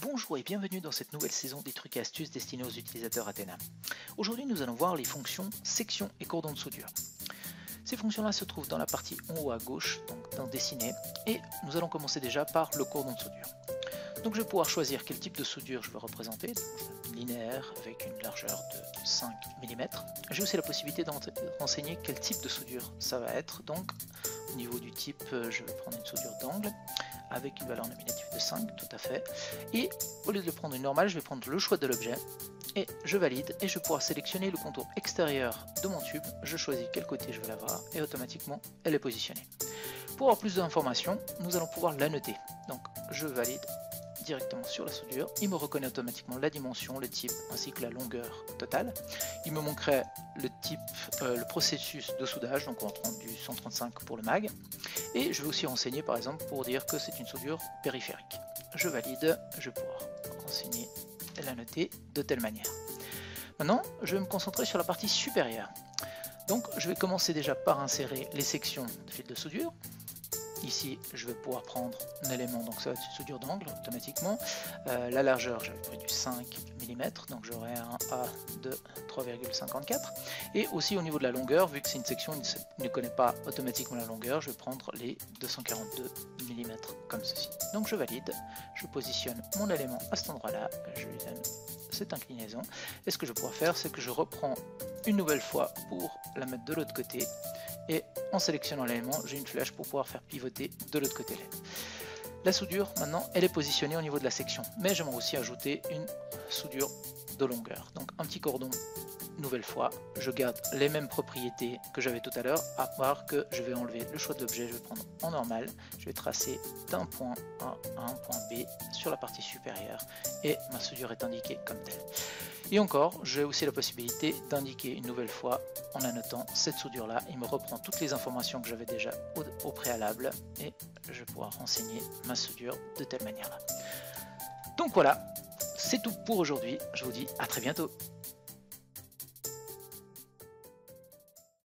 Bonjour et bienvenue dans cette nouvelle saison des trucs et astuces destinés aux utilisateurs Athena. Aujourd'hui nous allons voir les fonctions section et cordon de soudure. Ces fonctions-là se trouvent dans la partie en haut à gauche, donc dans dessiner, et nous allons commencer déjà par le cordon de soudure. Donc je vais pouvoir choisir quel type de soudure je veux représenter, donc linéaire avec une largeur de 5 mm. J'ai aussi la possibilité d'enseigner quel type de soudure ça va être, donc au niveau du type je vais prendre une soudure d'angle, avec une valeur nominative de 5, tout à fait. Et au lieu de prendre une normale, je vais prendre le choix de l'objet, et je valide, et je vais pouvoir sélectionner le contour extérieur de mon tube, je choisis quel côté je veux l'avoir, et automatiquement, elle est positionnée. Pour avoir plus d'informations, nous allons pouvoir la noter. Donc, je valide directement sur la soudure, il me reconnaît automatiquement la dimension, le type, ainsi que la longueur totale. Il me manquerait le type, le processus de soudage, donc on va prendre du 135 pour le mag, et je vais aussi renseigner par exemple pour dire que c'est une soudure périphérique. Je valide, je vais pouvoir renseigner et la noter de telle manière. Maintenant, je vais me concentrer sur la partie supérieure. Donc je vais commencer déjà par insérer les sections de fil de soudure. Ici, je vais pouvoir prendre un élément, donc ça va être une soudure d'angle automatiquement. La largeur, j'avais pris du 5 mm, donc j'aurai un A de 3,54. Et aussi au niveau de la longueur, vu que c'est une section qui ne connaît pas automatiquement la longueur, je vais prendre les 242 mm comme ceci. Donc je valide, je positionne mon élément à cet endroit-là, je lui donne cette inclinaison. Et ce que je vais pouvoir faire, c'est que je reprends une nouvelle fois pour la mettre de l'autre côté. Et en sélectionnant l'élément, j'ai une flèche pour pouvoir faire pivoter de l'autre côté. La soudure, maintenant, elle est positionnée au niveau de la section, mais j'aimerais aussi ajouter une soudure de longueur. Donc un petit cordon, nouvelle fois, je garde les mêmes propriétés que j'avais tout à l'heure, à part que je vais enlever le choix de l'objet, je vais prendre en normal, je vais tracer d'un point A à un point B sur la partie supérieure, et ma soudure est indiquée comme telle. Et encore, j'ai aussi la possibilité d'indiquer une nouvelle fois en annotant cette soudure là, il me reprend toutes les informations que j'avais déjà au préalable et je vais pouvoir renseigner ma soudure de telle manière là. Donc voilà, c'est tout pour aujourd'hui, je vous dis à très bientôt.